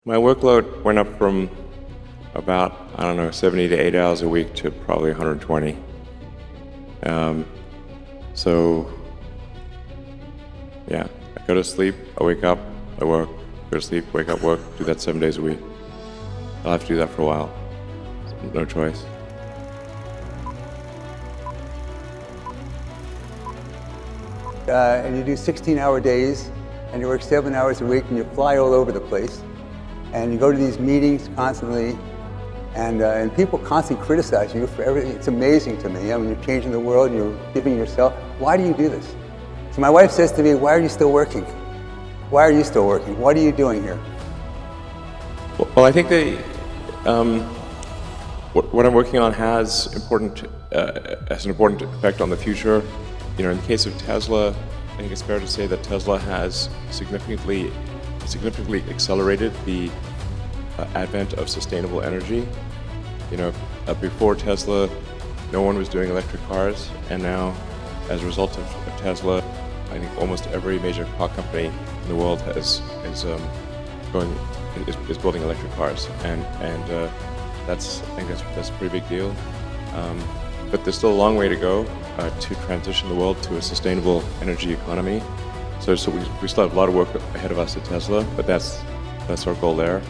My workload went up from about, 70 to 8 hours a week to probably 120. Yeah, I go to sleep, I wake up, I work, go to sleep, wake up, work, do that 7 days a week. I'll have to do that for a while. No choice. And you do 16-hour days, and you work 7 hours a week, and you fly all over the place. And you go to these meetings constantly, and people constantly criticize you for everything. It's amazing to me. I mean, you're changing the world, and you're giving yourself. Why do you do this? So my wife says to me, why are you still working? Why are you still working? What are you doing here? Well, I think what I'm working on has an important effect on the future. In the case of Tesla, I think it's fair to say that Tesla has significantly accelerated the advent of sustainable energy. Before Tesla, no one was doing electric cars, and now, as a result of Tesla, I think almost every major car company in the world is building electric cars, and that's a pretty big deal. But there's still a long way to go to transition the world to a sustainable energy economy. So we still have a lot of work ahead of us at Tesla, but that's our goal there.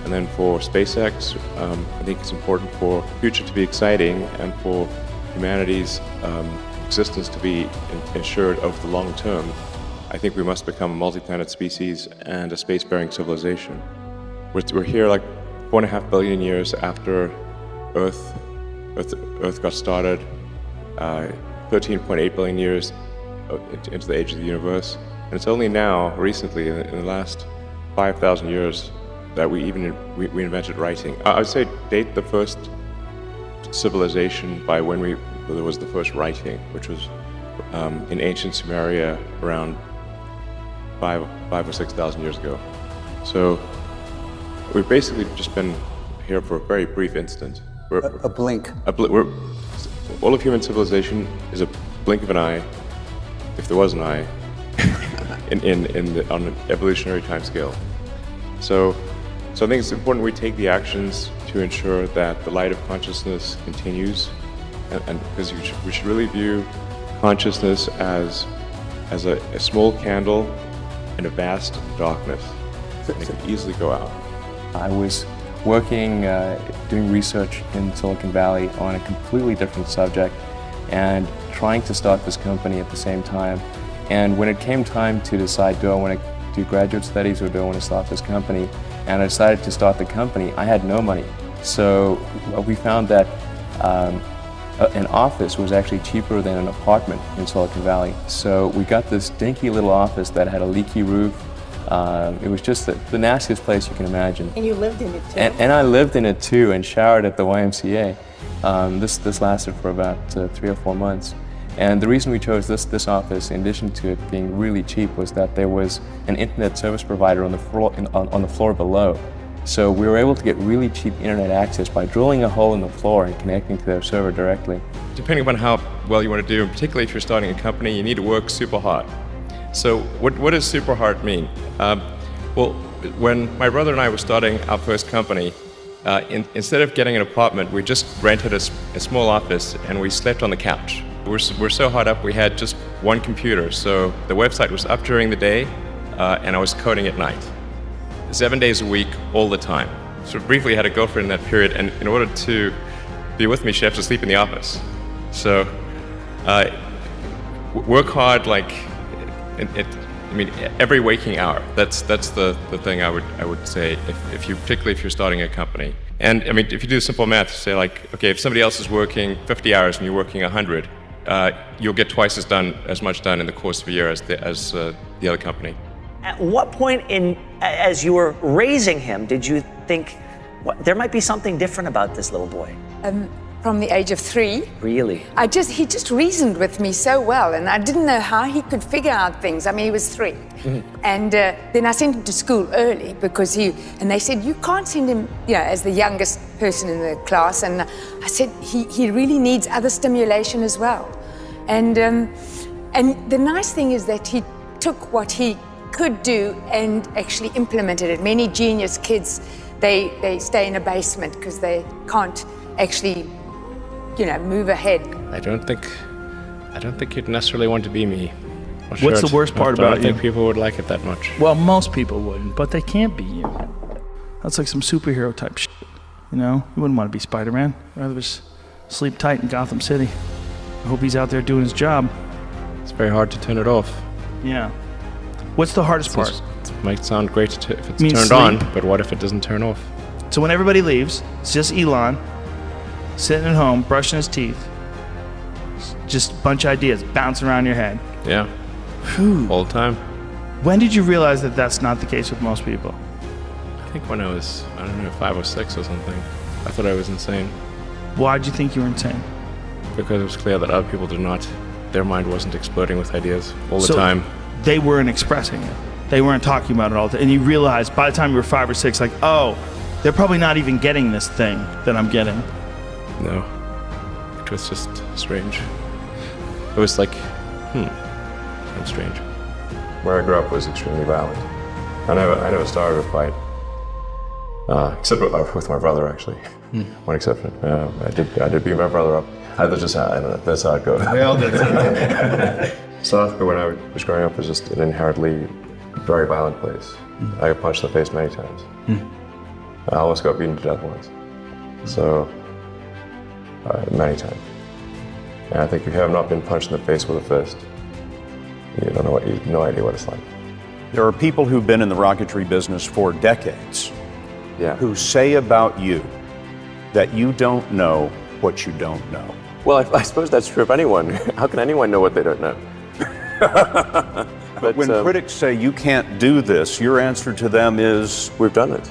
And then for SpaceX, I think it's important for the future to be exciting and for humanity's existence to be ensured over the long term. I think we must become a multi-planet species and a spacefaring civilization. We're here like 4.5 billion years after Earth got started, 13.8 billion years into the age of the universe. And it's only now, recently, in the last 5,000 years, that we invented writing. I would say date the first civilization by when there was the first writing, which was in ancient Sumeria around 5 or 6,000 years ago. So we've basically just been here for a very brief instant. A blink. All of human civilization is a blink of an eye, if there was an eye, on an evolutionary timescale. So I think it's important we take the actions to ensure that the light of consciousness continues, and because we should really view consciousness as a small candle in a vast darkness, and it can easily go out. I was working, doing research in Silicon Valley on a completely different subject and trying to start this company at the same time. And when it came time to decide, do I want to do graduate studies or do I want to start this company? And I decided to start the company. I had no money. So we found that an office was actually cheaper than an apartment in Silicon Valley. So we got this dinky little office that had a leaky roof. It was just the nastiest place you can imagine. And you lived in it too? And I lived in it too and showered at the YMCA. This lasted for about 3 or 4 months. And the reason we chose this office, in addition to it being really cheap, was that there was an internet service provider on the floor below. So we were able to get really cheap internet access by drilling a hole in the floor and connecting to their server directly. Depending on how well you want to do, and particularly if you're starting a company, you need to work super hard. So what does super hard mean? Well, when my brother and I were starting our first company, instead of getting an apartment, we just rented a small office and we slept on the couch. We're so hard up, we had just one computer, so the website was up during the day and I was coding at night. 7 days a week, all the time. So briefly I had a girlfriend in that period, and in order to be with me, she had to sleep in the office. So work hard, like, every waking hour. That's the thing I would say, particularly if you're starting a company. And if you do simple math, say like, okay, if somebody else is working 50 hours and you're working 100, you'll get twice as much done in the course of a year as the other company. At what point as you were raising him, did you think, there might be something different about this little boy? From the age of 3. Really? He just reasoned with me so well, and I didn't know how he could figure out things. He was 3. Mm-hmm. And then I sent him to school early because and they said, you can't send him, as the youngest person in the class. And I said, he really needs other stimulation as well. And the nice thing is that he took what he could do and actually implemented it. Many genius kids, they stay in a basement because they can't actually, move ahead. I don't think you'd necessarily want to be me. What's the worst part about you? I don't think people would like it that much. Well, most people wouldn't, but they can't be you. That's like some superhero type shit. You wouldn't want to be Spider-Man. I'd rather just sleep tight in Gotham City. I hope he's out there doing his job. It's very hard to turn it off. Yeah. What's the hardest part? It might sound great if it's Means turned sleep. on, but what if it doesn't turn off? So when everybody leaves, it's just Elon sitting at home, brushing his teeth. Just a bunch of ideas bouncing around your head. Yeah. All the time. When did you realize that that's not the case with most people? I think when I was, 5 or 6 or something, I thought I was insane. Why'd you think you were insane? Because it was clear that other people did not, their mind wasn't exploding with ideas all the So time. They weren't expressing it. They weren't talking about it all the time. And you realized by the time you were 5 or 6, like, oh, they're probably not even getting this thing that I'm getting. No. It was just strange. It was like, kind of strange. Where I grew up was extremely violent. I never started a fight, except with my brother, actually. One exception. I did beat my brother up. I don't know. That's how it goes. South Africa, when I was growing up, was just an inherently very violent place. I got punched in the face many times. I almost got beaten to death once. So, many times. And I think if you have not been punched in the face with a fist, you don't know no idea what it's like. There are people who've been in the rocketry business for decades who say about you that you don't know what you don't know. Well, I suppose that's true of anyone. How can anyone know what they don't know? But when critics say you can't do this, your answer to them is, we've done it.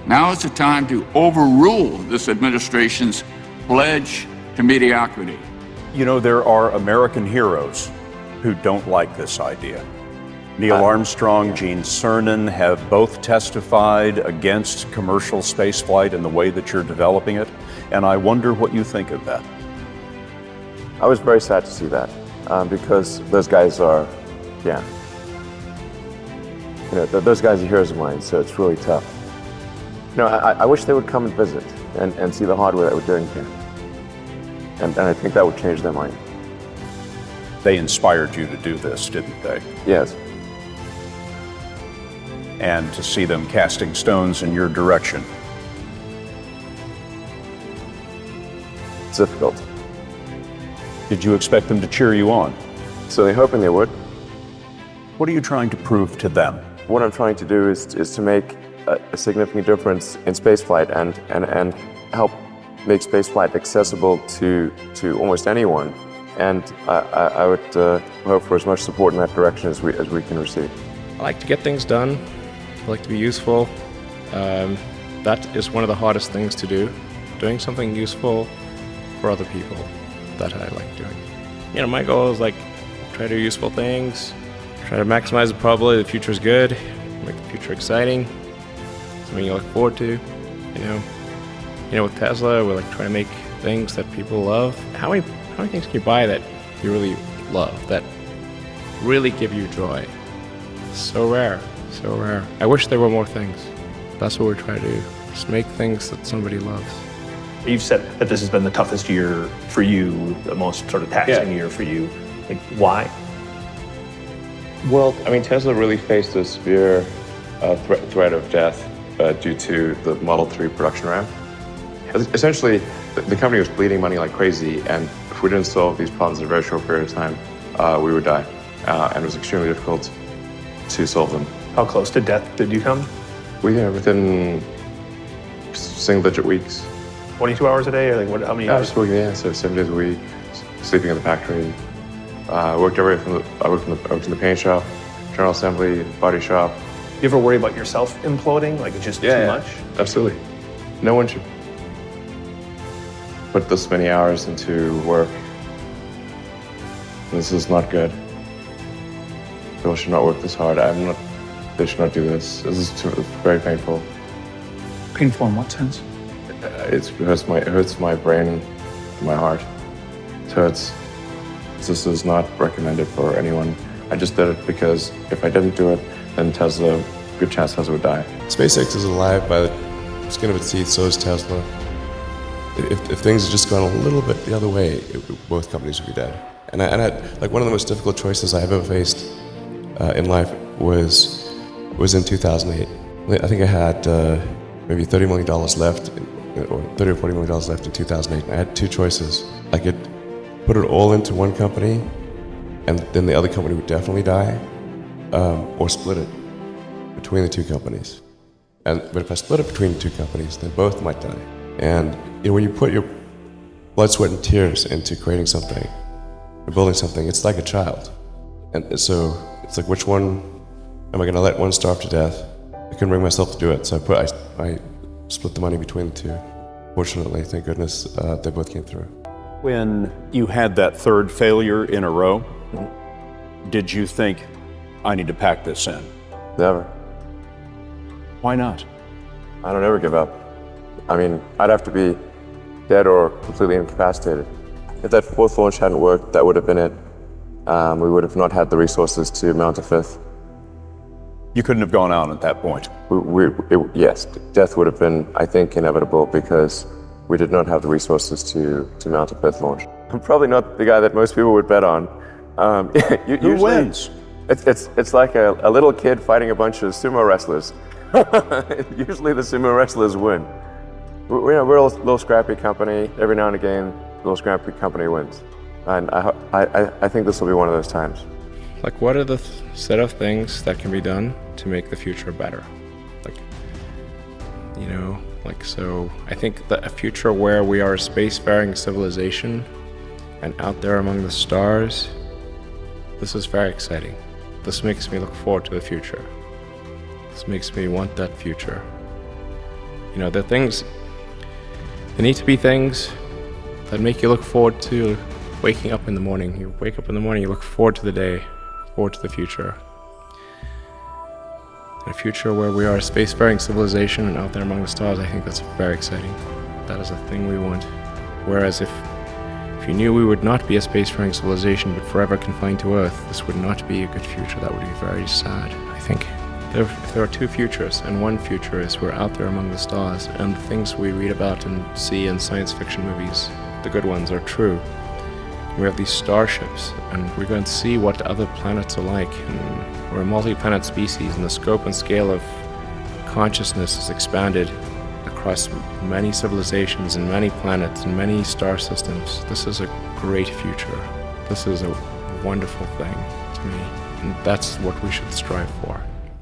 Now is the time to overrule this administration's pledge to mediocrity. There are American heroes who don't like this idea. Neil Armstrong, Gene Cernan have both testified against commercial spaceflight and the way that you're developing it, and I wonder what you think of that. I was very sad to see that, because those guys are, those guys are heroes of mine, so it's really tough. I wish they would come and visit and see the hardware that we're doing here. And I think that would change their mind. They inspired you to do this, didn't they? Yes. And to see them casting stones in your direction. It's difficult. Did you expect them to cheer you on? So they're hoping they would. What are you trying to prove to them? What I'm trying to do is to make a significant difference in spaceflight and help make spaceflight accessible to almost anyone. And I would hope for as much support in that direction as we can receive. I like to get things done. I like to be useful. That is one of the hardest things to do. Doing something useful for other people that I like doing. My goal is try to do useful things, try to maximize the probability the future is good, make the future exciting, something you look forward to. With Tesla, we're trying to make things that people love. How many things can you buy that you really love, that really give you joy? So rare, so rare. I wish there were more things. That's what we're trying to do. Just make things that somebody loves. You've said that this has been the toughest year for you, the most sort of taxing year for you. Why? Well, Tesla really faced a severe threat of death due to the Model 3 production ramp. Essentially, the company was bleeding money like crazy, and if we didn't solve these problems in a very short period of time, we would die. And it was extremely difficult to solve them. How close to death did you come? Within single-digit weeks. 22 hours a day, or how many hours? Just working, so 7 days a week, sleeping in the factory. I worked in the paint shop, general assembly, body shop. You ever worry about yourself imploding, it's just too much? Absolutely. No one should put this many hours into work. This is not good. People should not work this hard. They should not do this. This is very painful. Painful in what sense? It hurts my brain and my heart. It hurts. This is not recommended for anyone I just did it because if I didn't do it, then Tesla, good chance Tesla would die. SpaceX is alive by the skin of its teeth, so is Tesla. If things had just gone a little bit the other way, both companies would be dead. And I like one of the most difficult choices I've ever faced in life was in 2008. I think I had maybe $30 million left, or $30 or $40 million left in 2008. And I had two choices. I could put it all into one company, and then the other company would definitely die, or split it between the two companies. But if I split it between the two companies, then both might die. And when you put your blood, sweat, and tears into creating something, or building something, it's like a child. And so it's like, which one am I going to let one starve to death? I couldn't bring myself to do it, so I split the money between the two. Fortunately, thank goodness, they both came through. When you had that third failure in a row, did you think, I need to pack this in? Never. Why not? I don't ever give up. I mean, I'd have to be dead or completely incapacitated. If that fourth launch hadn't worked, that would have been it. We would have not had the resources to mount a fifth. You couldn't have gone out at that point. Yes, death would have been, I think, inevitable because we did not have the resources to mount a fifth launch. I'm probably not the guy that most people would bet on. Who wins? It's like a little kid fighting a bunch of sumo wrestlers. Usually the sumo wrestlers win. We're a little scrappy company. Every now and again, a little scrappy company wins. And I think this will be one of those times. Like, what are the set of things that can be done to make the future better? Like, so I think that a future where we are a spacefaring civilization and out there among the stars, this is very exciting. This makes me look forward to the future. This makes me want that future. There need to be things that make you look forward to waking up in the morning. You wake up in the morning, you look forward to the day, forward to the future. In a future where we are a spacefaring civilization and out there among the stars, I think that's very exciting. That is a thing we want. Whereas if you knew we would not be a spacefaring civilization but forever confined to Earth, this would not be a good future. That would be very sad, I think. There are two futures, and one future is we're out there among the stars, and the things we read about and see in science fiction movies, the good ones, are true. We have these starships, and we're going to see what other planets are like, and we're a multi-planet species, and the scope and scale of consciousness is expanded across many civilizations and many planets and many star systems. This is a great future. This is a wonderful thing to me, and that's what we should strive for.